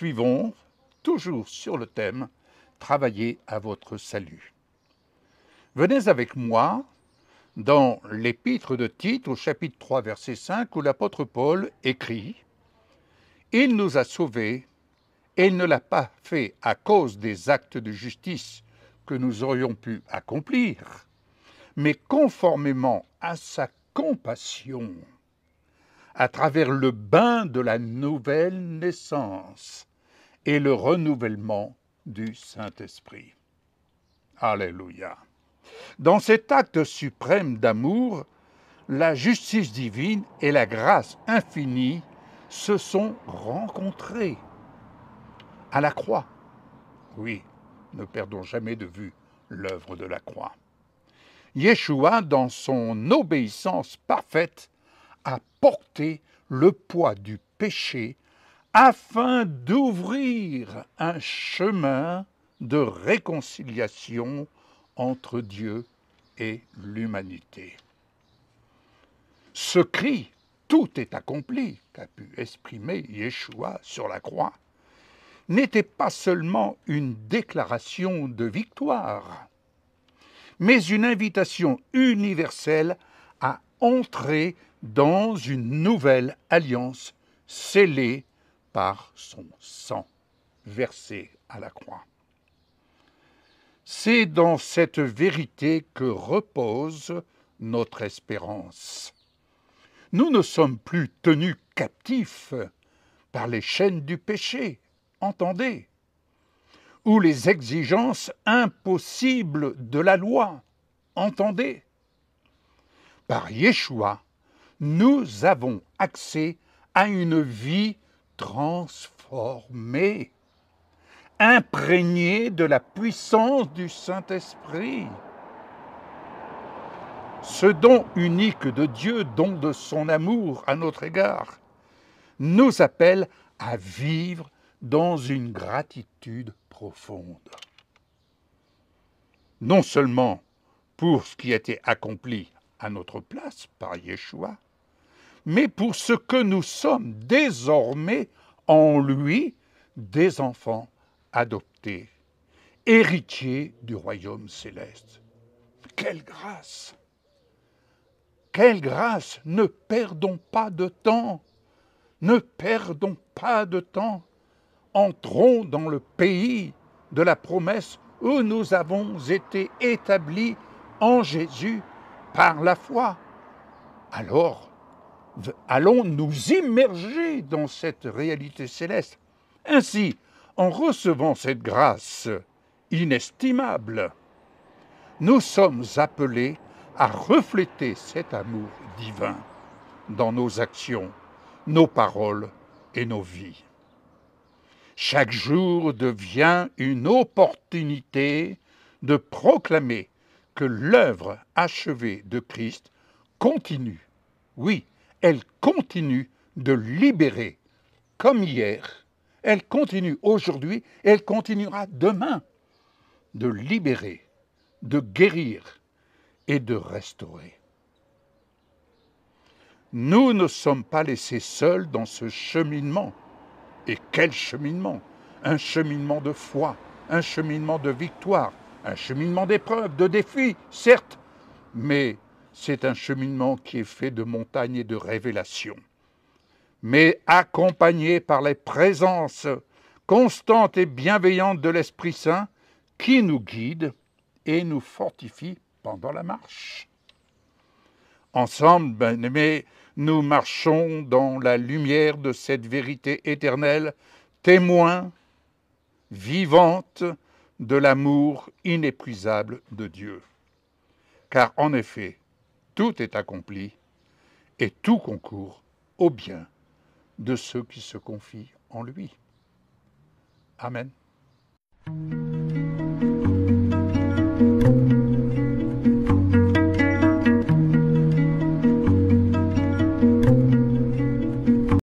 poursuivons toujours sur le thème « Travaillez à votre salut ». Venez avec moi dans l'épître de Tite au chapitre 3 verset 5 où l'apôtre Paul écrit « Il nous a sauvés et il ne l'a pas fait à cause des actes de justice que nous aurions pu accomplir, mais conformément à sa compassion, à travers le bain de la nouvelle naissance et le renouvellement du Saint-Esprit. » Alléluia. Dans cet acte suprême d'amour, la justice divine et la grâce infinie se sont rencontrées à la croix. Oui, ne perdons jamais de vue l'œuvre de la croix. Yeshua, dans son obéissance parfaite, a porté le poids du péché afin d'ouvrir un chemin de réconciliation entre Dieu et l'humanité. Ce cri « tout est accompli » qu'a pu exprimer Yeshua sur la croix n'était pas seulement une déclaration de victoire, mais une invitation universelle à entrer dans une nouvelle alliance scellée par son sang versé à la croix. C'est dans cette vérité que repose notre espérance. Nous ne sommes plus tenus captifs par les chaînes du péché, entendez, ou les exigences impossibles de la loi, entendez. Par Yeshua, nous avons accès à une vie transformée, imprégnée de la puissance du Saint-Esprit. Ce don unique de Dieu, don de son amour à notre égard, nous appelle à vivre dans une gratitude profonde. Non seulement pour ce qui a été accompli à notre place par Yeshua, mais pour ce que nous sommes désormais en lui, des enfants adoptés, héritiers du royaume céleste. Quelle grâce! Quelle grâce! Ne perdons pas de temps. Ne perdons pas de temps. Entrons dans le pays de la promesse où nous avons été établis en Jésus par la foi. Alors, allons nous immerger dans cette réalité céleste. Ainsi, en recevant cette grâce inestimable, nous sommes appelés à refléter cet amour divin dans nos actions, nos paroles et nos vies. Chaque jour devient une opportunité de proclamer que l'œuvre achevée de Christ continue. Oui, elle continue de libérer, comme hier. Elle continue aujourd'hui, elle continuera demain de libérer, de guérir et de restaurer. Nous ne sommes pas laissés seuls dans ce cheminement. Et quel cheminement! Un cheminement de foi, un cheminement de victoire, un cheminement d'épreuves, de défis, certes, mais c'est un cheminement qui est fait de montagnes et de révélations, mais accompagné par les présences constantes et bienveillantes de l'Esprit Saint qui nous guide et nous fortifie pendant la marche. Ensemble, bien-aimés, nous marchons dans la lumière de cette vérité éternelle, témoins vivante de l'amour inépuisable de Dieu. Car en effet, tout est accompli et tout concourt au bien de ceux qui se confient en lui. Amen.